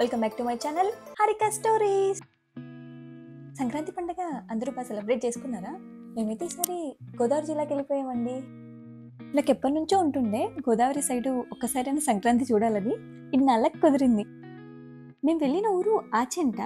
Welcome back to my channel Harika stories. Sankranti పండుగ అందరూ బాగా సెలబ్రేట్ చేసుకున్నారా? మేమైతే ఈసారి గోదావరి జిల్లాకి వెళ్ళిపోయామండి. నాకు ఎప్పటి నుంచో ఉంటుండే గోదావరి సైడు ఒక్కసారైనా సంక్రాంతి చూడాలని. ఇన్నాళ్ళకి కుదిరింది. మేము వెళ్ళిన ఊరు ఆచెంట,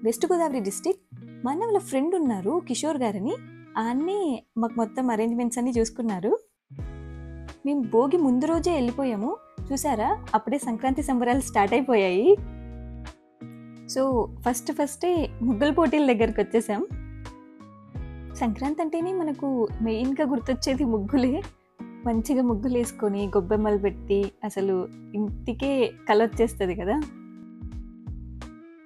వెస్ట్ గోదావరి డిస్టిక్. మా అన్న వాళ్ళ ఫ్రెండ్ ఉన్నారు కిషోర్ గారని, ఆయన్ని మాకు మొత్తం అరేంజ్మెంట్స్ అన్ని చూసుకున్నారు. మేము భోగి ముందు రోజే వెళ్ళిపోయాము. చూసారా, అప్పుడే సంక్రాంతి సంబరాలు స్టార్ట్ అయిపోయాయి. సో ఫస్టే ముగ్గుల పోటీల దగ్గరికి వచ్చేసాం. సంక్రాంతి అంటేనే మనకు మెయిన్గా గుర్తొచ్చేది ముగ్గులే. మంచిగా ముగ్గులు వేసుకొని గొబ్బెమ్మలు పెట్టి అసలు ఇంటికే కళ వచ్చేస్తుంది కదా.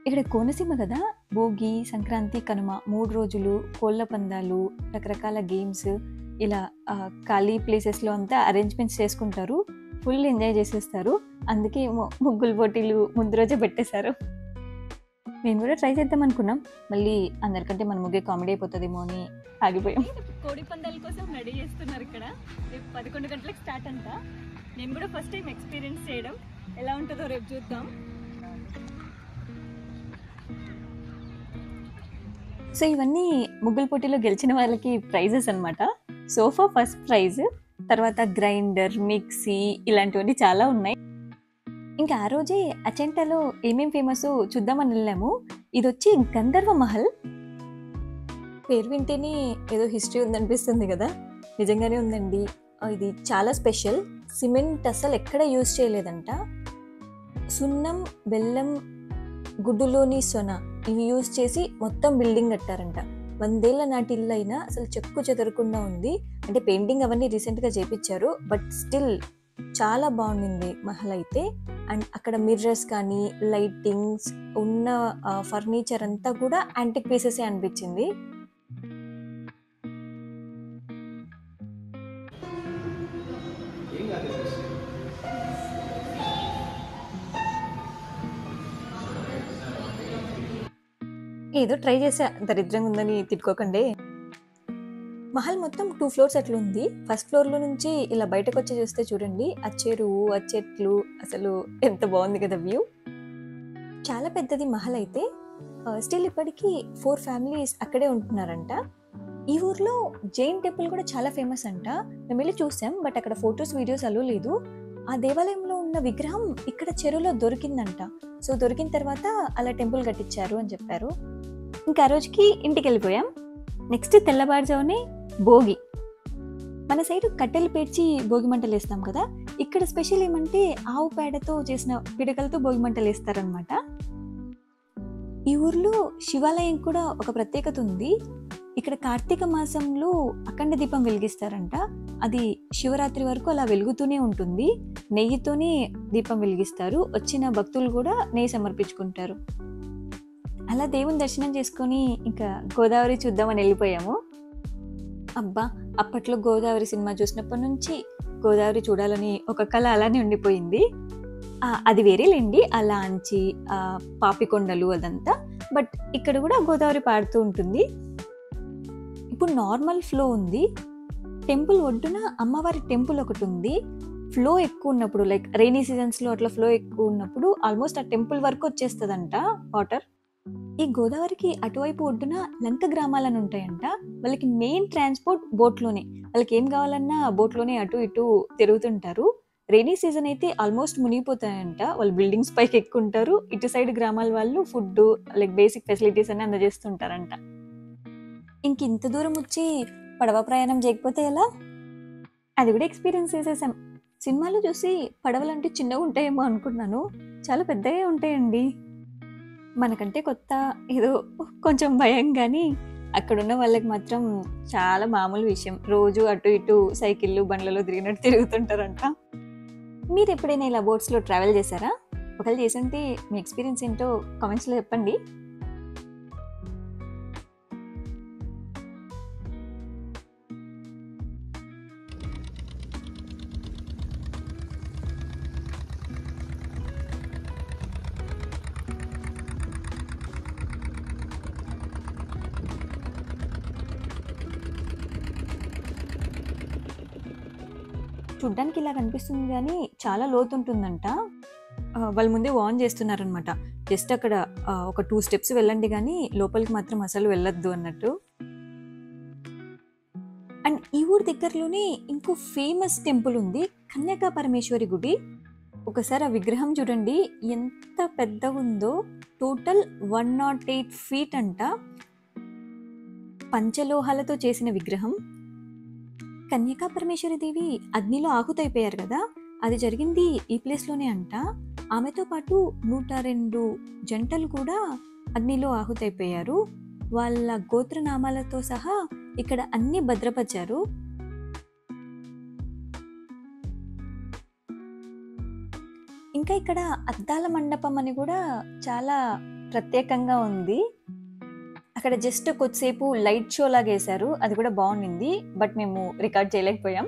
ఇక్కడ కోనసీమ కదా, భోగి, సంక్రాంతి, కనుమ 3 రోజులు కోళ్ళ పందాలు, రకరకాల గేమ్స్, ఇలా ఖాళీ ప్లేసెస్లో అంతా అరేంజ్మెంట్స్ చేసుకుంటారు. ఫుల్ ఎంజాయ్ చేసేస్తారు. అందుకే ముగ్గుల పోటీలు ముందు రోజే పెట్టేశారు. మేము కూడా ట్రై చేద్దాం అనుకున్నాం, మళ్ళీ అందరికంటే మన ముగ్గే కామెడీ అయిపోతుందేమో అని ఆగిపోయాం. కోడి పందాల కోసం రెడీ చేస్తున్నారు ఇక్కడ. రేపు 11 గంటలకు స్టార్ట్ అంట. నేను కూడా ఫస్ట్ టైం ఎక్స్పీరియన్స్ చేయడం, ఎలా ఉంటుందో రేపు చూద్దాం. సో ఇవన్నీ ముగ్గుల పోటీలో గెలిచిన వాళ్ళకి ప్రైజెస్ అనమాట. సోఫా ఫస్ట్ ప్రైజ్, తర్వాత గ్రైండర్, మిక్సీ, ఇలాంటివన్నీ చాలా ఉన్నాయి. ఇంకా ఆ రోజే అచెంటలో ఏమేం ఫేమస్ చూద్దామని వెళ్ళాము. ఇది వచ్చి గంధర్వ మహల్. పేరు వింటేనే ఏదో హిస్టరీ ఉందనిపిస్తుంది కదా, నిజంగానే ఉందండి. ఇది చాలా స్పెషల్. సిమెంట్ అసలు ఎక్కడ యూజ్ చేయలేదంట. సున్నం, బెల్లం, గుడ్డులోని సొన ఇవి యూజ్ చేసి మొత్తం బిల్డింగ్ కట్టారంట. 100 ఏళ్ల నాటి ఇల్లు అయినా అసలు చెక్కు చెదరకుండా ఉంది. అంటే పెయింటింగ్ అవన్నీ రీసెంట్గా చేపించారు, బట్ స్టిల్ చాలా బాగుండింది మహల్ అయితే. అండ్ అక్కడ మిర్రర్స్ కానీ, లైటింగ్స్, ఉన్న ఫర్నిచర్ అంతా కూడా యాంటిక్ పీసెసే అనిపించింది. ఏదో ట్రై చేసా, దరిద్రంగా ఉందని తిట్టుకోకండి. మహల్ మొత్తం 2 ఫ్లోర్స్ అట్లా ఉంది. ఫస్ట్ ఫ్లోర్లో నుంచి ఇలా బయటకు వచ్చి చూస్తే చూడండి, ఆ చెరువు, ఆ చెట్లు, అసలు ఎంత బాగుంది కదా వ్యూ. చాలా పెద్దది మహల్ అయితే. స్టిల్ ఇప్పటికీ 4 ఫ్యామిలీస్ అక్కడే ఉంటున్నారంట. ఈ ఊర్లో జైన్ టెంపుల్ కూడా చాలా ఫేమస్ అంట. మేము వెళ్ళి చూసాం, బట్ అక్కడ ఫొటోస్, వీడియోస్ అలో లేదు. ఆ దేవాలయంలో ఉన్న విగ్రహం ఇక్కడ చెరువులో దొరికిందంట. సో దొరికిన తర్వాత అలా టెంపుల్ కట్టించారు అని చెప్పారు. ఇంకా ఆ రోజుకి ఇంటికి వెళ్ళిపోయాం. నెక్స్ట్ తెల్లవారుజామునే భోగి. మన సైడ్ కట్టెలు పేర్చి భోగి మంటలు వేస్తాం కదా, ఇక్కడ స్పెషల్ ఏమంటే ఆవు పేడతో చేసిన పిడకలతో భోగి మంటలు వేస్తారనమాట. ఈ ఊర్లో శివాలయం కూడా ఒక ప్రత్యేకత ఉంది. ఇక్కడ కార్తీక మాసంలో అఖండ దీపం వెలిగిస్తారంట. అది శివరాత్రి వరకు అలా వెలుగుతూనే ఉంటుంది. నెయ్యితోనే దీపం వెలిగిస్తారు. వచ్చిన భక్తులు కూడా నెయ్యి సమర్పించుకుంటారు. అలా దేవుని దర్శనం చేసుకొని ఇంకా గోదావరి చూద్దామని వెళ్ళిపోయాము. అబ్బా, అప్పట్లో గోదావరి సినిమా చూసినప్పటి నుంచి గోదావరి చూడాలని ఒక కళ అలానే ఉండిపోయింది. అది వేరేలేండి, ఆ లాంచి, పాపికొండలు అదంతా. బట్ ఇక్కడ కూడా గోదావరి పాడుతూ ఉంటుంది. ఇప్పుడు నార్మల్ ఫ్లో ఉంది. టెంపుల్ ఒడ్డున అమ్మవారి టెంపుల్ ఒకటి ఉంది. ఫ్లో ఎక్కువ ఉన్నప్పుడు, లైక్ రైనీ సీజన్స్లో అట్లా ఫ్లో ఎక్కువ ఉన్నప్పుడు ఆల్మోస్ట్ ఆ టెంపుల్ వరకు వచ్చేస్తుందంట వాటర్. ఈ గోదావరికి అటువైపు ఒడ్డున లంక గ్రామాలని ఉంటాయంట. వాళ్ళకి మెయిన్ ట్రాన్స్పోర్ట్ బోట్లోనే. వాళ్ళకి ఏం కావాలన్నా బోట్లోనే అటు ఇటు తిరుగుతుంటారు. రైనీ సీజన్ అయితే ఆల్మోస్ట్ మునిగిపోతాయంట. వాళ్ళు బిల్డింగ్స్ పైకి ఎక్కుంటారు. ఇటు సైడ్ గ్రామాల వాళ్ళు ఫుడ్, లైక్ బేసిక్ ఫెసిలిటీస్ అన్ని అందజేస్తుంటారంట. ఇంక ఇంత దూరం వచ్చి పడవ ప్రయాణం చేయకపోతే ఎలా? అది కూడా ఎక్స్పీరియన్స్ చేసేసాం. సినిమాలో చూసి పడవలంటే చిన్నగా ఉంటాయేమో అనుకున్నాను, చాలా పెద్దగా ఉంటాయండి. మనకంటే కొత్త, ఏదో కొంచెం భయం, కానీ అక్కడున్న వాళ్ళకి మాత్రం చాలా మామూలు విషయం. రోజు అటు ఇటు సైకిళ్ళు, బండ్లలో తిరిగినట్టు తిరుగుతుంటారంట. మీరు ఎప్పుడైనా ఇలా బోట్స్లో ట్రావెల్ చేశారా? ఒకవేళ చేస్తుంటే మీ ఎక్స్పీరియన్స్ ఏంటో కామెంట్స్లో చెప్పండి. చూడ్డానికి ఇలా కనిపిస్తుంది కానీ చాలా లోతు ఉంటుందంట. వాళ్ళ ముందే వార్న్ చేస్తున్నారనమాట, జస్ట్ అక్కడ ఒక 2 స్టెప్స్ వెళ్ళండి గానీ లోపలికి మాత్రం అసలు వెళ్ళొద్దు అన్నట్టు. అండ్ ఈ ఊరి దగ్గరలోనే ఇంకో ఫేమస్ టెంపుల్ ఉంది, కన్యకా పరమేశ్వరి గుడి. ఒకసారి ఆ విగ్రహం చూడండి ఎంత పెద్దగుందో. టోటల్ 108 ఫీట్ అంట. పంచలోహాలతో చేసిన విగ్రహం. కన్యకా పరమేశ్వరి దేవి అగ్నిలో ఆహుతైపోయారు కదా, అది జరిగింది ఈ ప్లేస్లోనే అంట. ఆమెతో పాటు 102 జంటలు కూడా అగ్నిలో ఆహుతైపోయారు. వాళ్ళ గోత్రనామాలతో సహా ఇక్కడ అన్ని భద్రపరిచారు. ఇంకా ఇక్కడ అద్దాల మండపం అని కూడా చాలా ప్రత్యేకంగా ఉంది. అక్కడ జస్ట్ కొద్దిసేపు లైట్ షో లాగా వేశారు, అది కూడా బాగుండింది. బట్ మేము రికార్డ్ చేయలేకపోయాం.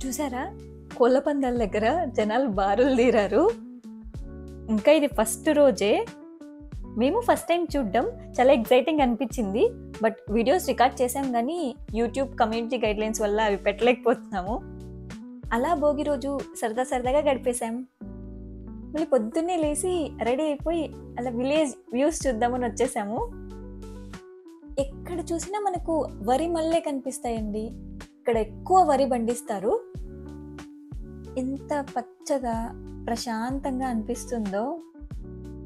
చూసారా, కోళ్ళ పందాల దగ్గర జనాలు బారులు తీరారు. ఇంకా ఇది ఫస్ట్ రోజే. మేము ఫస్ట్ టైం చూడడం చాలా ఎక్సైటింగ్ అనిపించింది. బట్ వీడియోస్ రికార్డ్ చేసాం కానీ యూట్యూబ్ కమ్యూనిటీ గైడ్లైన్స్ వల్ల అవి పెట్టలేకపోతున్నాము. అలా భోగి రోజు సరదాగా గడిపేశాం. మళ్ళీ పొద్దున్నే లేచి రెడీ అయిపోయి అలా విలేజ్ వ్యూస్ చూద్దామని వచ్చేసాము. ఎక్కడ చూసినా మనకు వరి మల్లె కనిపిస్తాయండి. ఇక్కడ ఎక్కువ వరి పండిస్తారు. ఎంత పచ్చగా ప్రశాంతంగా అనిపిస్తుందో.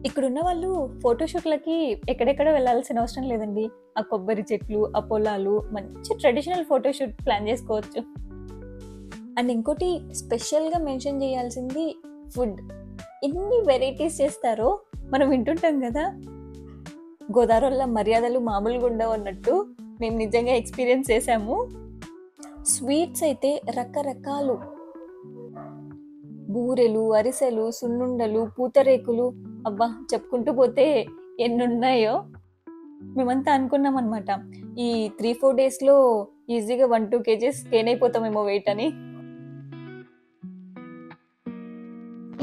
ఇక్కడున్న వాళ్ళు ఫోటోషూట్లకి ఎక్కడెక్కడో వెళ్ళాల్సిన అవసరం లేదండి. ఆ కొబ్బరి చెట్లు, ఆ పొలాలు, మంచి ట్రెడిషనల్ ఫోటోషూట్ ప్లాన్ చేసుకోవచ్చు. అండ్ ఇంకోటి స్పెషల్గా మెన్షన్ చేయాల్సింది ఫుడ్. ఎన్ని వెరైటీస్ చేస్తారో మనం వింటుంటాం కదా, గోదావరిలో మర్యాదలు మామూలుగా ఉండవు అన్నట్టు మేము నిజంగా ఎక్స్పీరియన్స్ చేసాము. స్వీట్స్ అయితే రకరకాలు, బూరెలు, అరిసెలు, సున్నుండలు, పూతరేకులు, అబ్బా చెప్పుకుంటూ పోతే ఎన్నున్నాయో. మేమంతా అనుకున్నాం అనమాట, ఈ 3-4 డేస్లో ఈజీగా 1-2 kgs గెయిన్ అయిపోతామేమో వెయిట్ అని.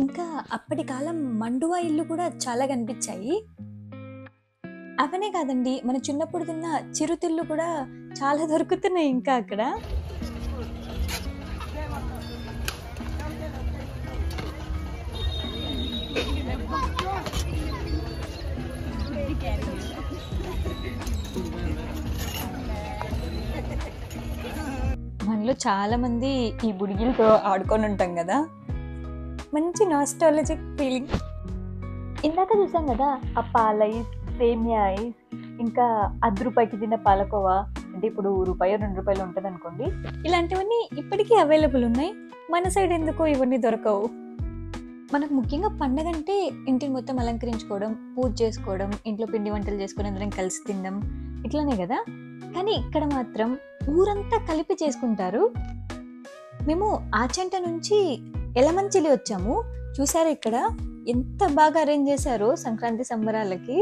ఇంకా అప్పటి కాలం మండువా ఇల్లు కూడా చాలా కనిపించాయి. అవనే కాదండి, మన చిన్నప్పుడు తిన్న చిరుతిళ్ళు కూడా చాలా దొరుకుతున్నాయి ఇంకా అక్కడ. మనలో చాలా మంది ఈ బుడిగిలతో ఆడుకొని ఉంటాం కదా, మంచి నాస్టాలజిక్ ఫీలింగ్. ఇందాక చూసాం కదా ఆ పాల ఐస్, సేమియా ఐస్, ఇంకా ₹10 తిన్న పాలకోవా, అంటే ఇప్పుడు ₹1-2 ఉంటుంది అనుకోండి. ఇలాంటివన్నీ ఇప్పటికీ అవైలబుల్ ఉన్నాయి. మన సైడ్ ఎందుకో ఇవన్నీ దొరకవు. మనకు ముఖ్యంగా పండగ అంటే ఇంటిని మొత్తం అలంకరించుకోవడం, పూజ చేసుకోవడం, ఇంట్లో పిండి వంటలు చేసుకొని అందరం కలిసి తినడం, ఇట్లానే కదా. కానీ ఇక్కడ మాత్రం ఊరంతా కలిపి చేసుకుంటారు. మేము ఆచంట నుంచి ఎలమంచిలి వచ్చాము. చూసారు ఇక్కడ ఎంత బాగా అరేంజ్ చేశారో సంక్రాంతి సంబరాలకి.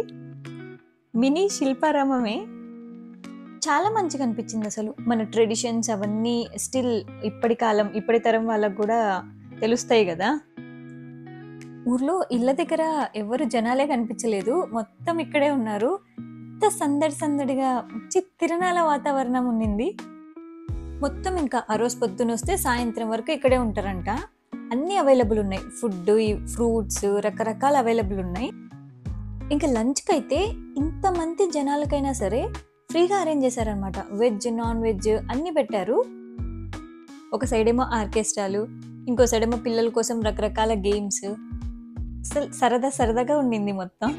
మినీ శిల్పారామమే. చాలా మంచిగా అనిపించింది అసలు. మన ట్రెడిషన్స్ అవన్నీ స్టిల్ ఇప్పటి కాలం, ఇప్పటి తరం వాళ్ళకు కూడా తెలుస్తాయి కదా. ఊర్లో ఇళ్ళ దగ్గర ఎవరు జనాలే కనిపించలేదు, మొత్తం ఇక్కడే ఉన్నారు. ఎంత సందడిగా మంచి తిరణాల వాతావరణం ఉండింది మొత్తం. ఇంకా ఆ రోజు పొద్దున వస్తే సాయంత్రం వరకు ఇక్కడే ఉంటారంట. అన్నీ అవైలబుల్ ఉన్నాయి, ఫుడ్, ఫ్రూట్స్ రకరకాల అవైలబుల్ ఉన్నాయి. ఇంకా లంచ్కి అయితే ఇంతమంది జనాలకైనా సరే ఫ్రీగా అరేంజ్ చేశారనమాట. వెజ్, నాన్ వెజ్ అన్నీ పెట్టారు. ఒక సైడ్ ఏమో ఆర్కెస్ట్రాలు, ఇంకో సైడ్ ఏమో పిల్లల కోసం రకరకాల గేమ్స్. అసలు సరదాగా ఉండింది మొత్తం.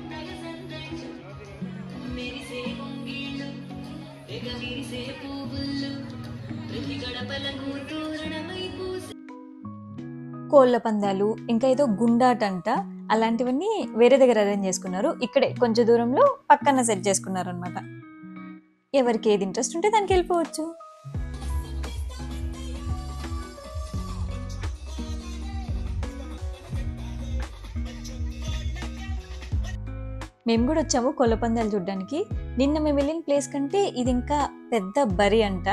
కోళ్ళ పందాలు, ఇంకా ఏదో గుండాట అంట, అలాంటివన్నీ వేరే దగ్గర అరేంజ్ చేసుకున్నారు. ఇక్కడే కొంచెం దూరంలో పక్కన సెట్ చేసుకున్నారు అనమాట. ఎవరికి ఏది ఇంట్రెస్ట్ ఉంటే దానికి వెళ్ళిపోవచ్చు. మేము కూడా వచ్చాము కోళ్ళ పందాలు చూడడానికి. నిన్న మేము వెళ్ళిన ప్లేస్ కంటే ఇది ఇంకా పెద్ద బరి అంట.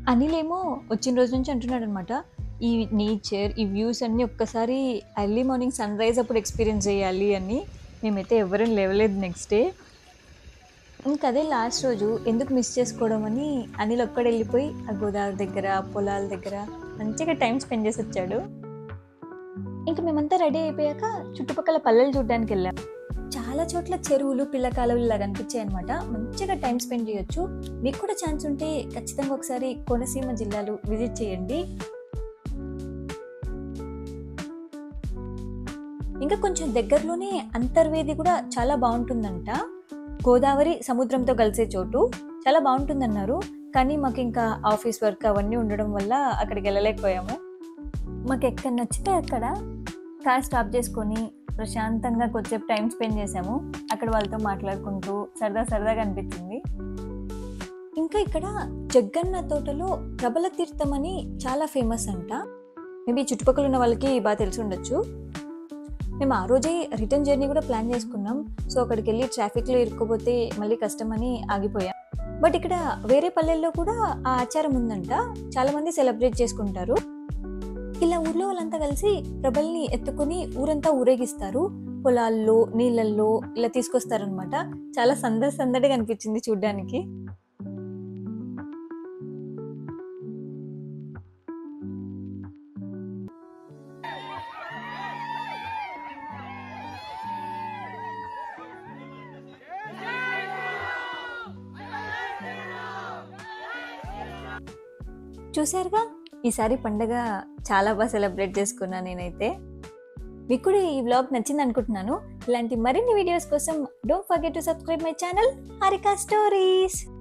అనిలేమో వచ్చిన రోజు నుంచి అంటున్నాడనమాట. ఈ నేచర్, ఈ వ్యూస్ అన్నీ ఒక్కసారి ఎర్లీ మార్నింగ్ సన్‌రైజ్ అప్పుడు ఎక్స్‌పీరియన్స్ చేయాలి అని. మేమైతే ఎవ్వరం లేవలేదు నెక్స్ట్ డే. ఇంకదే లాస్ట్ రోజు ఎందుకు మిస్ చేసుకోవడం అని అనిల్ ఒక్కడెళ్ళిపోయి ఆ గోదావరి దగ్గర, పొలాల దగ్గర మంచిగా టైమ్ స్పెండ్ చేసొచ్చాడు. ఇంక మేమంతా రెడీ అయిపోయాక చుట్టుపక్కల పల్లెలు చూడ్డానికెళ్ళాం. చాలా చోట్ల చెరువులు, పిల్ల కాలువలు ఇలా కనిపించాయనమాట. మంచిగా టైం స్పెండ్ చేయొచ్చు. మీకు కూడా ఛాన్స్ ఉంటే ఖచ్చితంగా ఒకసారి కోనసీమ జిల్లాలు విజిట్ చేయండి. ఇంకా కొంచెం దగ్గరలోనే అంతర్వేది కూడా చాలా బాగుంటుందంట. గోదావరి సముద్రంతో కలిసే చోటు చాలా బాగుంటుందన్నారు. కానీ మాకు ఇంకా ఆఫీస్ వర్క్ అవన్నీ ఉండడం వల్ల అక్కడికి వెళ్ళలేకపోయాము. మాకు ఎక్కడ నచ్చితే అక్కడ కార్ స్టాప్ చేసుకొని ప్రశాంతంగా కొద్దిసేపు టైం స్పెండ్ చేసాము. అక్కడ వాళ్ళతో మాట్లాడుకుంటూ సరదాగా అనిపించింది. ఇంకా ఇక్కడ జగ్గన్న తోటలో ప్రబల తీర్థం అని చాలా ఫేమస్ అంట. మేబీ చుట్టుపక్కల ఉన్న వాళ్ళకి బాగా తెలిసి ఉండొచ్చు. మేము ఆ రోజే రిటర్న్ జర్నీ కూడా ప్లాన్ చేసుకున్నాం. సో అక్కడికి వెళ్ళి ట్రాఫిక్లో ఇరుక్కుపోతే మళ్ళీ కష్టం అని ఆగిపోయాం. బట్ ఇక్కడ వేరే పల్లెల్లో కూడా ఆ ఆచారం ఉందంట. చాలామంది సెలబ్రేట్ చేసుకుంటారు. ఇలా ఊర్లో వాళ్ళంతా కలిసి ప్రభల్ని ఎత్తుకొని ఊరంతా ఊరేగిస్తారు. పొలాల్లో, నీళ్ళల్లో ఇలా తీసుకొస్తారనమాట. చాలా సందడిగా అనిపించింది చూడ్డానికి. చూసారుగా, ఈసారి పండగ చాలా బాగా సెలబ్రేట్ చేసుకున్నా నేనైతే. మీకు కూడా ఈ వ్లాగ్ నచ్చింది అనుకుంటున్నాను. ఇలాంటి మరిన్ని వీడియోస్ కోసం don't forget to subscribe my channel Harika stories.